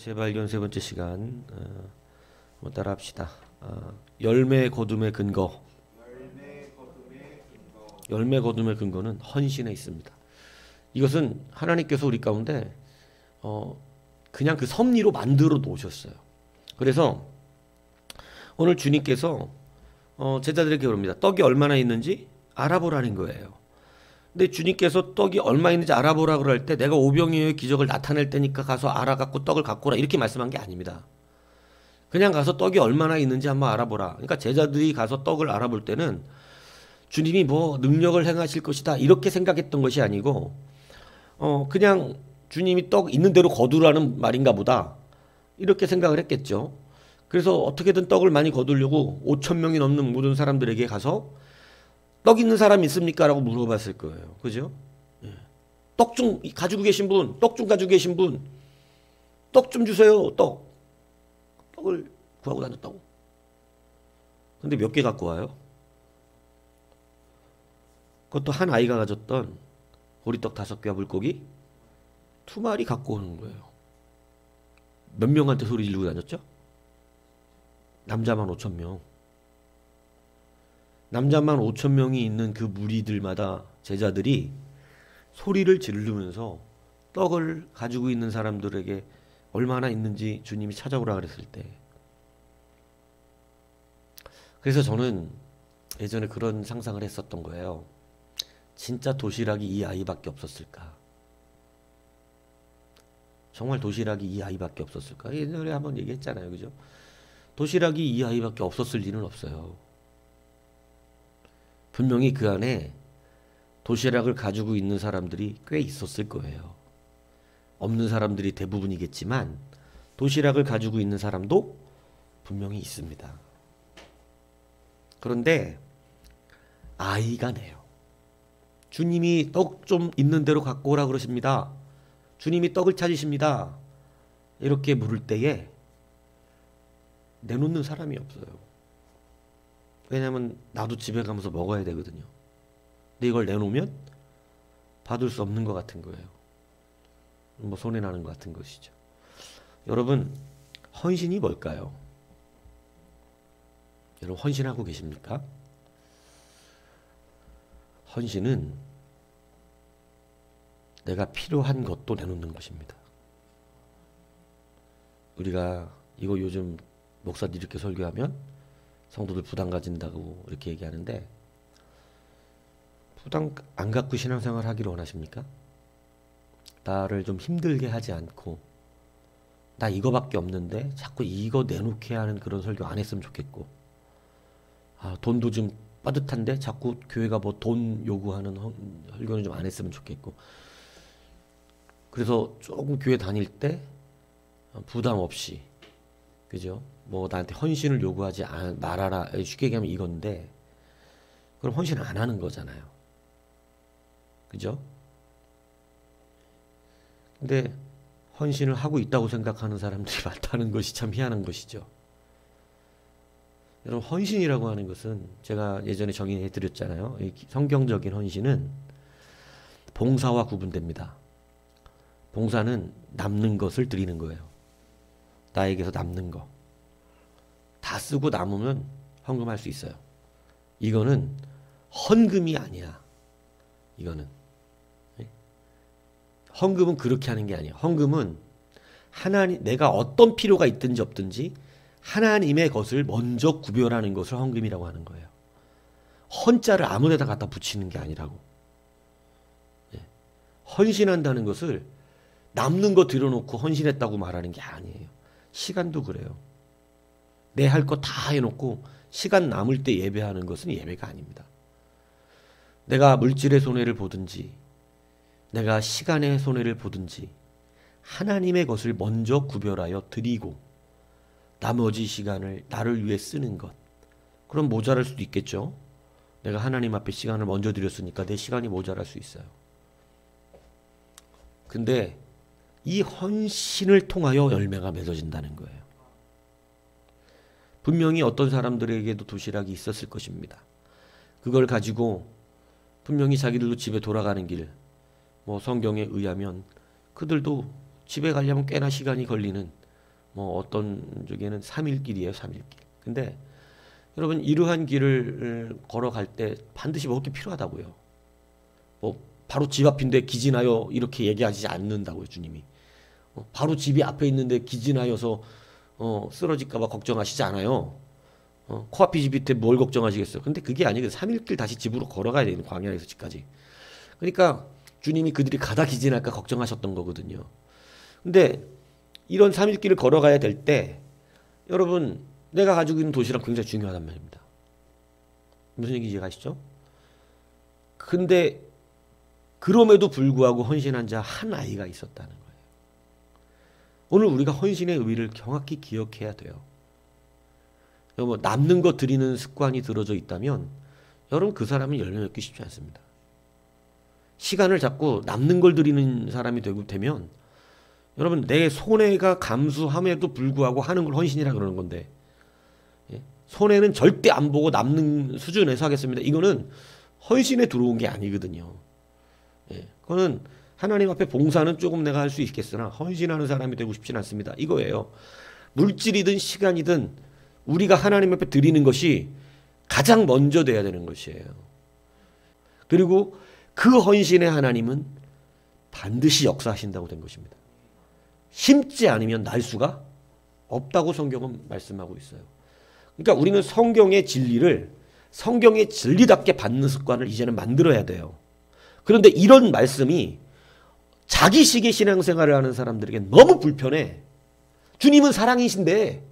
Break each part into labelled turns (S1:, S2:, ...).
S1: 재발견 세 번째 시간 한번 따라 합시다. 열매 거둠의 근거. 열매 거둠의 근거는 헌신에 있습니다. 이것은 하나님께서 우리 가운데 그냥 그 섭리로 만들어 놓으셨어요. 그래서 오늘 주님께서 제자들에게 그럽니다. 떡이 얼마나 있는지 알아보라는 거예요. 근데 주님께서 떡이 얼마 있는지 알아보라 그럴 때 내가 오병이어의 기적을 나타낼 때니까 가서 알아갖고 떡을 갖고 오라 이렇게 말씀한 게 아닙니다. 그냥 가서 떡이 얼마나 있는지 한번 알아보라. 그러니까 제자들이 가서 떡을 알아볼 때는 주님이 뭐 능력을 행하실 것이다 이렇게 생각했던 것이 아니고 그냥 주님이 떡 있는 대로 거두라는 말인가 보다 이렇게 생각을 했겠죠. 그래서 어떻게든 떡을 많이 거두려고 5천 명이 넘는 모든 사람들에게 가서 떡 있는 사람 있습니까? 라고 물어봤을 거예요. 그죠? 떡 좀 가지고 계신 분, 떡 좀 가지고 계신 분, 떡 좀 주세요. 떡을 구하고 다녔다고. 근데 몇 개 갖고 와요? 그것도 한 아이가 가졌던 보리떡 5개와 물고기 2마리 갖고 오는 거예요. 몇 명한테 소리 지르고 다녔죠? 남자만 5천 명. 남자만 5천 명이 있는 그 무리들마다 제자들이 소리를 지르면서 떡을 가지고 있는 사람들에게 얼마나 있는지 주님이 찾아오라 그랬을 때. 그래서 저는 예전에 그런 상상을 했었던 거예요. 진짜 도시락이 이 아이밖에 없었을까? 정말 도시락이 이 아이밖에 없었을까? 예전에 한번 얘기했잖아요. 그죠? 도시락이 이 아이밖에 없었을 리는 없어요. 분명히 그 안에 도시락을 가지고 있는 사람들이 꽤 있었을 거예요. 없는 사람들이 대부분이겠지만 도시락을 가지고 있는 사람도 분명히 있습니다. 그런데 아이가 네요. 주님이 떡 좀 있는 대로 갖고 오라 그러십니다. 주님이 떡을 찾으십니다. 이렇게 물을 때에 내놓는 사람이 없어요. 왜냐하면 나도 집에 가면서 먹어야 되거든요. 근데 이걸 내놓으면 받을 수 없는 것 같은 거예요. 뭐 손해나는 것 같은 것이죠. 여러분, 헌신이 뭘까요? 여러분 헌신하고 계십니까? 헌신은 내가 필요한 것도 내놓는 것입니다. 우리가 이거 요즘 목사들이 이렇게 설교하면 성도들 부담 가진다고 이렇게 얘기하는데 부담 안 갖고 신앙생활 하기를 원하십니까? 나를 좀 힘들게 하지 않고 나 이거밖에 없는데 자꾸 이거 내놓게 하는 그런 설교 안 했으면 좋겠고 돈도 좀 빠듯한데 자꾸 교회가 뭐 돈 요구하는 설교는 좀 안 했으면 좋겠고 그래서 조금 교회 다닐 때 부담 없이 그죠? 뭐 나한테 헌신을 요구하지 말아라 쉽게 얘기하면 이건데 그럼 헌신을 안 하는 거잖아요. 그죠? 근데 헌신을 하고 있다고 생각하는 사람들이 많다는 것이 참 희한한 것이죠. 여러분 헌신이라고 하는 것은 제가 예전에 정의해 드렸잖아요. 성경적인 헌신은 봉사와 구분됩니다. 봉사는 남는 것을 드리는 거예요. 나에게서 남는 거. 다 쓰고 남으면 헌금할 수 있어요. 이거는 헌금이 아니야. 이거는. 헌금은 그렇게 하는 게 아니에요. 헌금은 내가 어떤 필요가 있든지 없든지 하나님의 것을 먼저 구별하는 것을 헌금이라고 하는 거예요. 헌자를 아무 데다 갖다 붙이는 게 아니라고. 헌신한다는 것을 남는 거 들여놓고 헌신했다고 말하는 게 아니에요. 시간도 그래요. 내 할 거 다 해놓고 시간 남을 때 예배하는 것은 예배가 아닙니다. 내가 물질의 손해를 보든지 내가 시간의 손해를 보든지 하나님의 것을 먼저 구별하여 드리고 나머지 시간을 나를 위해 쓰는 것. 그럼 모자랄 수도 있겠죠. 내가 하나님 앞에 시간을 먼저 드렸으니까 내 시간이 모자랄 수 있어요. 근데 이 헌신을 통하여 열매가 맺어진다는 거예요. 분명히 어떤 사람들에게도 도시락이 있었을 것입니다. 그걸 가지고 분명히 자기들도 집에 돌아가는 길, 뭐 성경에 의하면 그들도 집에 가려면 꽤나 시간이 걸리는 뭐 어떤 쪽에는 3일 길이에요, 3일 길. 근데 여러분 이러한 길을 걸어갈 때 반드시 먹을 게 필요하다고요. 뭐 바로 집 앞인데 기진하여 이렇게 얘기하지 않는다고요, 주님이. 바로 집이 앞에 있는데 기진하여서 쓰러질까 봐 걱정하시지 않아요. 코앞이 집 밑에 뭘 걱정하시겠어요. 근데 그게 아니고 3일길 다시 집으로 걸어가야 되는, 광야에서 집까지. 그러니까 주님이 그들이 가다 기진할까 걱정하셨던 거거든요. 근데 이런 3일길을 걸어가야 될 때 여러분 내가 가지고 있는 도시락 굉장히 중요하단 말입니다. 무슨 얘기인지 이해가시죠? 근데 그럼에도 불구하고 헌신한 자 한 아이가 있었다는 거예요. 오늘 우리가 헌신의 의미를 정확히 기억해야 돼요. 여러분 남는 거 드리는 습관이 들어져 있다면 여러분 그 사람은 열매 맺기 쉽지 않습니다. 시간을 자꾸 남는 걸 드리는 사람이 되면 여러분 내 손해가 감수함에도 불구하고 하는 걸 헌신이라 그러는 건데, 손해는 절대 안 보고 남는 수준에서 하겠습니다. 이거는 헌신에 들어온 게 아니거든요. 그거는 하나님 앞에 봉사는 조금 내가 할 수 있겠으나 헌신하는 사람이 되고 싶진 않습니다. 이거예요. 물질이든 시간이든 우리가 하나님 앞에 드리는 것이 가장 먼저 돼야 되는 것이에요. 그리고 그 헌신의 하나님은 반드시 역사하신다고 된 것입니다. 심지 않으면 날 수가 없다고 성경은 말씀하고 있어요. 그러니까 우리는 성경의 진리를 성경의 진리답게 받는 습관을 이제는 만들어야 돼요. 그런데 이런 말씀이 자기식의 신앙생활을 하는 사람들에게 너무 불편해. 주님은 사랑이신데,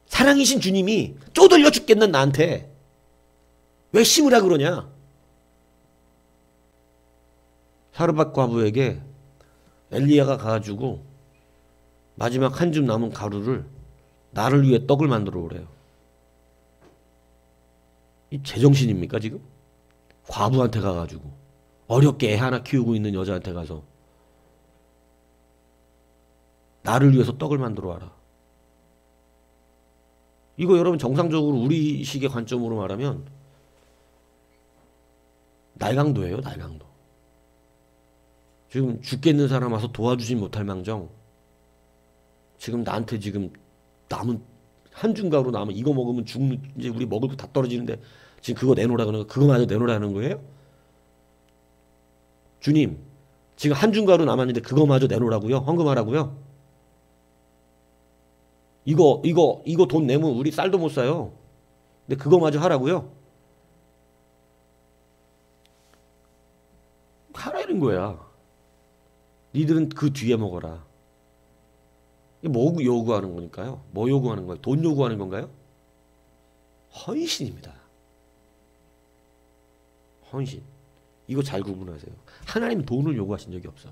S1: 사랑이신 주님이 쪼들려 죽겠는 나한테 왜 심으라 그러냐. 사르밧 과부에게 엘리야가 가가지고 마지막 한 줌 남은 가루를 나를 위해 떡을 만들어 오래요. 이 제정신입니까 지금? 과부한테 가가지고 어렵게 애 하나 키우고 있는 여자한테 가서 나를 위해서 떡을 만들어 와라. 이거 여러분 정상적으로 우리식의 관점으로 말하면 날강도예요, 날강도. 지금 죽겠는 사람 와서 도와주진 못할 망정 지금 나한테 지금 남은 한 줌가루 남은 이거 먹으면 죽는, 이제 우리 먹을 거 다 떨어지는데 지금 그거 내놓으라 그러는 거, 그거마저 내놓으라는 거예요? 주님 지금 한 줌가루 남았는데 그거마저 내놓으라고요? 헌금하라고요? 이거 돈 내면 우리 쌀도 못 사요. 근데 그거마저 하라고요? 하라는 거야. 니들은 그 뒤에 먹어라. 이게 뭐 요구하는 거니까요? 뭐 요구하는 거예요? 돈 요구하는 건가요? 헌신입니다. 헌신. 이거 잘 구분하세요. 하나님은 돈을 요구하신 적이 없어.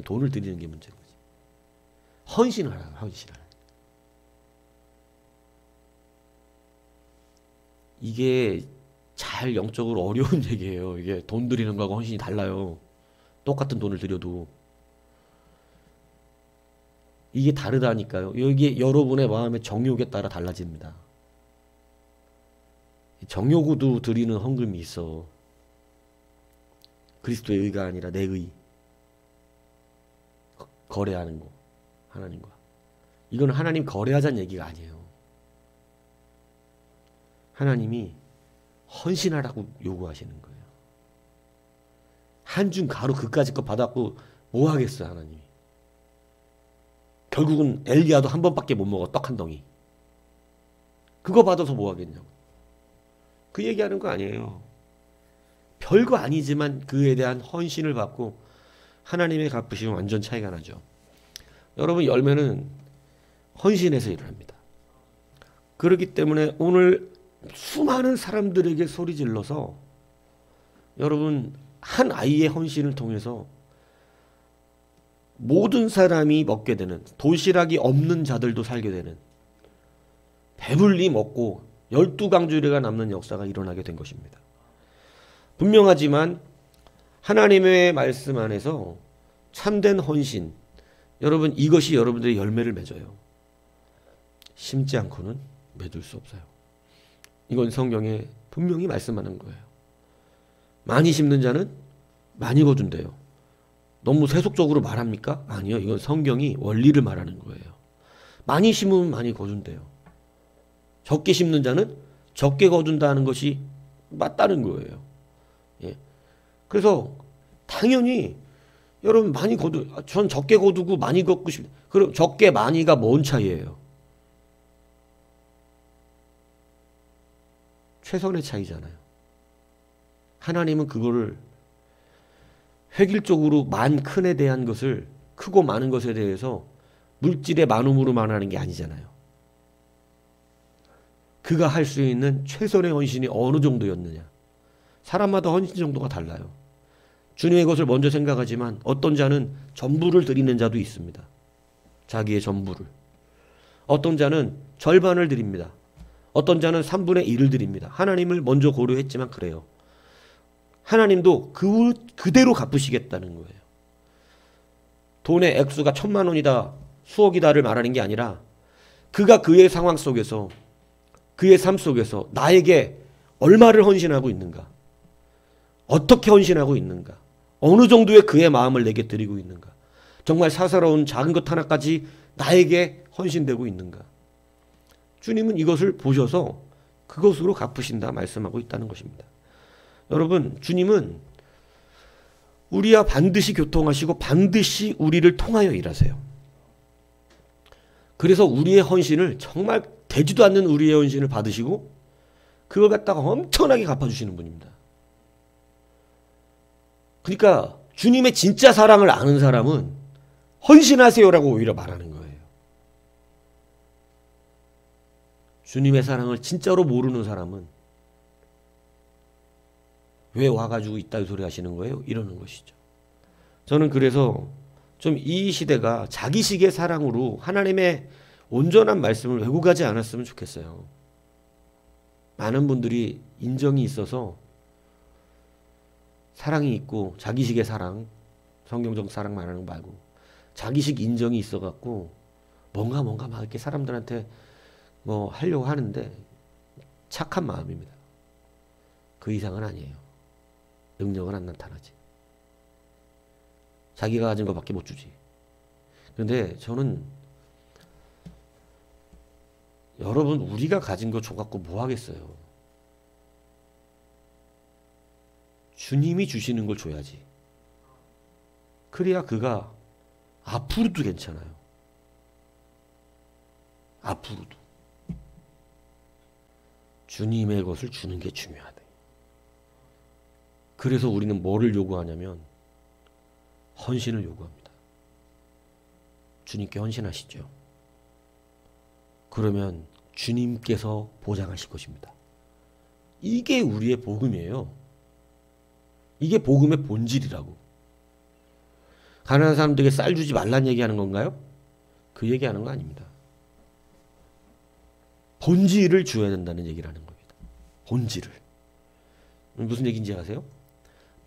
S1: 돈을 드리는 게 문제인 거지. 헌신하라, 헌신하라. 이게 잘 영적으로 어려운 얘기예요. 이게 돈 드리는 거하고 헌신이 달라요. 똑같은 돈을 드려도. 이게 다르다니까요. 이게 여러분의 마음의 정욕에 따라 달라집니다. 정욕으로 드리는 헌금이 있어. 그리스도의 의가 아니라 내 의. 거래하는 거. 하나님과. 이건 하나님 거래하자는 얘기가 아니에요. 하나님이 헌신하라고 요구하시는 거예요. 한 줌 가루 그까짓 거 받았고 뭐 하겠어요, 하나님이. 결국은 엘리야도 한 번밖에 못 먹어, 떡 한 덩이. 그거 받아서 뭐 하겠냐고. 그 얘기하는 거 아니에요. 별거 아니지만 그에 대한 헌신을 받고 하나님의 갚으시면 완전 차이가 나죠. 여러분 열매는 헌신에서 일어납니다. 그렇기 때문에 오늘 수많은 사람들에게 소리 질러서 여러분 한 아이의 헌신을 통해서 모든 사람이 먹게 되는, 도시락이 없는 자들도 살게 되는, 배불리 먹고 12강주리가 남는 역사가 일어나게 된 것입니다. 분명하지만 하나님의 말씀 안에서 참된 헌신, 여러분 이것이 여러분들의 열매를 맺어요. 심지 않고는 맺을 수 없어요. 이건 성경에 분명히 말씀하는 거예요. 많이 심는 자는 많이 거둔대요. 너무 세속적으로 말합니까? 아니요. 이건 성경이 원리를 말하는 거예요. 많이 심으면 많이 거둔대요. 적게 심는 자는 적게 거둔다는 것이 맞다는 거예요. 예. 그래서 당연히 여러분 많이 전 적게 거두고 많이 걷고 그럼 적게 많이가 뭔 차이예요? 최선의 차이잖아요. 하나님은 그거를 획일적으로 큰에 대한 것을 크고 많은 것에 대해서 물질의 많음으로 말하는 게 아니잖아요. 그가 할 수 있는 최선의 헌신이 어느 정도였느냐. 사람마다 헌신 정도가 달라요. 주님의 것을 먼저 생각하지만 어떤 자는 전부를 드리는 자도 있습니다. 자기의 전부를. 어떤 자는 절반을 드립니다. 어떤 자는 3분의 1을 드립니다. 하나님을 먼저 고려했지만 그래요. 하나님도 그대로 갚으시겠다는 거예요. 돈의 액수가 1,000만 원이다, 수억이다를 말하는 게 아니라 그가 그의 상황 속에서, 그의 삶 속에서 나에게 얼마를 헌신하고 있는가, 어떻게 헌신하고 있는가, 어느 정도의 그의 마음을 내게 드리고 있는가, 정말 사사로운 작은 것 하나까지 나에게 헌신되고 있는가. 주님은 이것을 보셔서 그것으로 갚으신다 말씀하고 있다는 것입니다. 여러분, 주님은 우리와 반드시 교통하시고 반드시 우리를 통하여 일하세요. 그래서 우리의 헌신을, 정말 되지도 않는 우리의 헌신을 받으시고 그걸 갖다가 엄청나게 갚아주시는 분입니다. 그러니까 주님의 진짜 사랑을 아는 사람은 헌신하세요라고 오히려 말하는 거예요. 주님의 사랑을 진짜로 모르는 사람은 왜 와가지고 이따위 소리 하시는 거예요? 이러는 것이죠. 저는 그래서 좀 이 시대가 자기식의 사랑으로 하나님의 온전한 말씀을 왜곡하지 않았으면 좋겠어요. 많은 분들이 인정이 있어서 사랑이 있고, 자기식의 사랑, 성경적 사랑 말하는 거 말고 자기식 인정이 있어갖고 뭔가 막 이렇게 사람들한테 뭐 하려고 하는데 착한 마음입니다. 그 이상은 아니에요. 능력은 안 나타나지. 자기가 가진 것밖에 못 주지. 그런데 저는 여러분, 우리가 가진 거 줘갖고 뭐 하겠어요? 주님이 주시는 걸 줘야지. 그래야 그가 앞으로도 괜찮아요. 앞으로도. 주님의 것을 주는 게 중요하다. 그래서 우리는 뭐를 요구하냐면 헌신을 요구합니다. 주님께 헌신하시죠. 그러면 주님께서 보장하실 것입니다. 이게 우리의 복음이에요. 이게 복음의 본질이라고. 가난한 사람들에게 쌀 주지 말란 얘기하는 건가요? 그 얘기하는 거 아닙니다. 본질을 줘야 된다는 얘기를 하는 겁니다. 본질을. 무슨 얘기인지 아세요?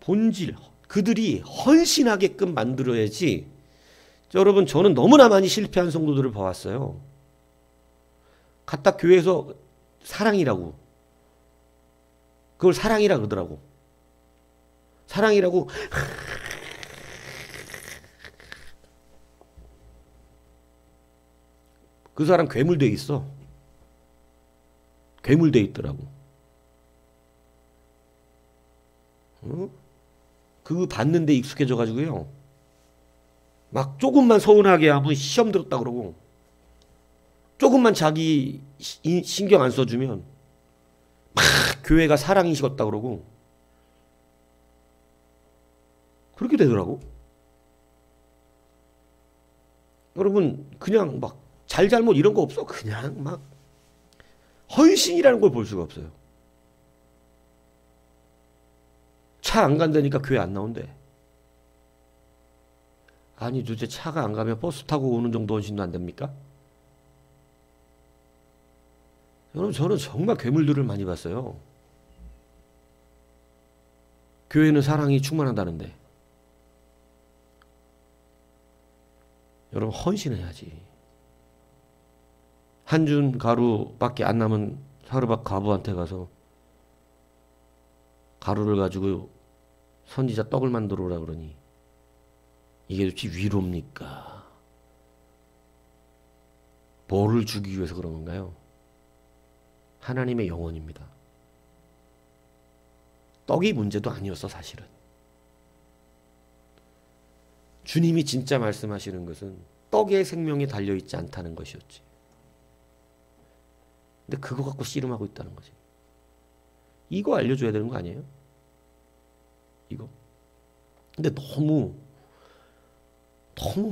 S1: 본질. 그들이 헌신하게끔 만들어야지. 여러분, 저는 너무나 많이 실패한 성도들을 봐왔어요. 갖다 교회에서 사랑이라고, 그걸 사랑이라 그러더라고. 사랑이라고 그 사람 괴물돼 있어. 괴물돼 있더라고. 그거 받는데 익숙해져 가지고요. 막 조금만 서운하게 하면 시험 들었다 그러고, 조금만 자기 신경 안 써주면 막 교회가 사랑이 식었다 그러고, 그렇게 되더라고. 여러분, 그냥 막 잘잘못 이런 거 없어. 그냥 막 헌신이라는 걸 볼 수가 없어요. 차 안 간다니까 교회 안 나온대. 아니, 도대체 차가 안 가면 버스 타고 오는 정도 헌신도 안 됩니까? 여러분, 저는 정말 괴물들을 많이 봤어요. 교회는 사랑이 충만하다는데. 여러분, 헌신해야지. 한 준 가루밖에 안 남은 사르밧 과부한테 가서 가루를 가지고 선지자 떡을 만들어 오라 그러니 이게 도대체 위로입니까? 뭐를 주기 위해서 그런 건가요? 하나님의 영혼입니다. 떡이 문제도 아니었어, 사실은. 주님이 진짜 말씀하시는 것은 떡에 생명이 달려있지 않다는 것이었지. 근데 그거 갖고 씨름하고 있다는 거지. 이거 알려줘야 되는 거 아니에요? 이거. 근데 너무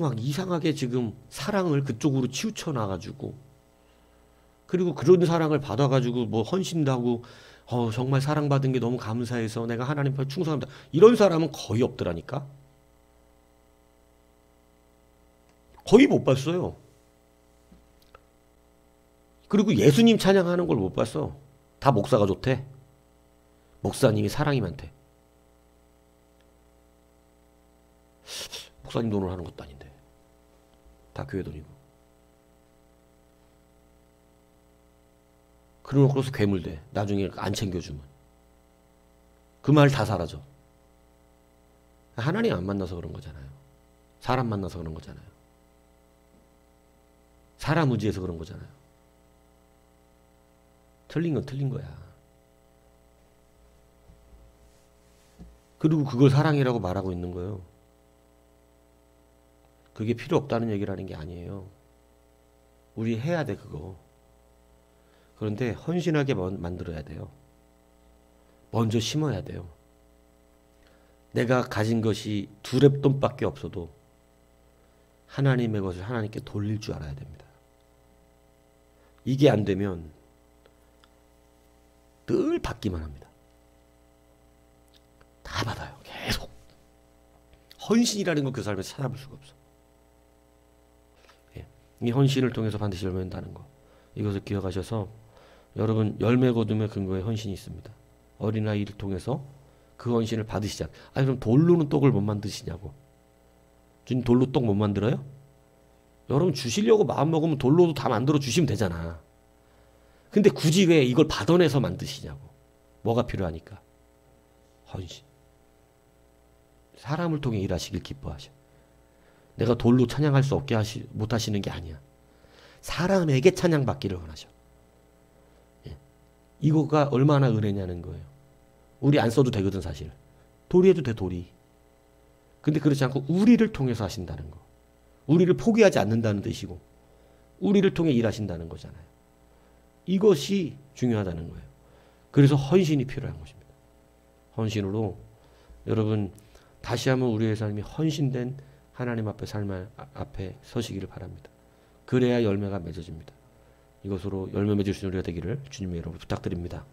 S1: 막 이상하게 지금 사랑을 그쪽으로 치우쳐 놔가지고, 그리고 그런 사랑을 받아가지고 뭐 헌신도 하고, 정말 사랑받은 게 너무 감사해서 내가 하나님 앞에 충성합니다. 이런 사람은 거의 없더라니까. 거의 못 봤어요. 그리고 예수님 찬양하는 걸 못 봤어. 다 목사가 좋대. 목사님이 사랑이 많대. 목사님 돈을 하는 것도 아닌데. 다 교회 돈이고. 그러고서 괴물돼. 나중에 안 챙겨주면. 그 말 다 사라져. 하나님 안 만나서 그런 거잖아요. 사람 만나서 그런 거잖아요. 사람 의지해서 그런 거잖아요. 틀린 건 틀린 거야. 그리고 그걸 사랑이라고 말하고 있는 거예요. 그게 필요 없다는 얘기라는 게 아니에요. 우리 해야 돼, 그거. 그런데 헌신하게 만들어야 돼요. 먼저 심어야 돼요. 내가 가진 것이 두 랩돈밖에 없어도 하나님의 것을 하나님께 돌릴 줄 알아야 됩니다. 이게 안 되면 늘 받기만 합니다. 다 받아요. 계속. 헌신이라는 거 그 삶에서 찾아볼 수가 없어. 이 헌신을 통해서 반드시 열매낸다는 거. 이것을 기억하셔서 여러분 열매 거둠의 근거에 헌신이 있습니다. 어린아이를 통해서 그 헌신을 받으시자. 아니 그럼 돌로는 떡을 못 만드시냐고. 주님 돌로 떡 못 만들어요? 여러분 주시려고 마음 먹으면 돌로도 다 만들어 주시면 되잖아. 근데 굳이 왜 이걸 받아내서 만드시냐고. 뭐가 필요하니까. 헌신. 사람을 통해 일하시길 기뻐하셔. 내가 돌로 찬양할 수 없게 못 하시는 게 아니야. 사람에게 찬양받기를 원하셔. 예. 이거가 얼마나 은혜냐는 거예요. 우리 안 써도 되거든 사실. 도리 해도 돼 도리. 근데 그렇지 않고 우리를 통해서 하신다는 거. 우리를 포기하지 않는다는 뜻이고 우리를 통해 일하신다는 거잖아요. 이것이 중요하다는 거예요. 그래서 헌신이 필요한 것입니다. 헌신으로 여러분 다시 한번 우리의 삶이 헌신된 하나님 앞에 삶 앞에 서시기를 바랍니다. 그래야 열매가 맺어집니다. 이것으로 열매 맺을 수 있는 우리가 되기를 주님의 이름으로 부탁드립니다.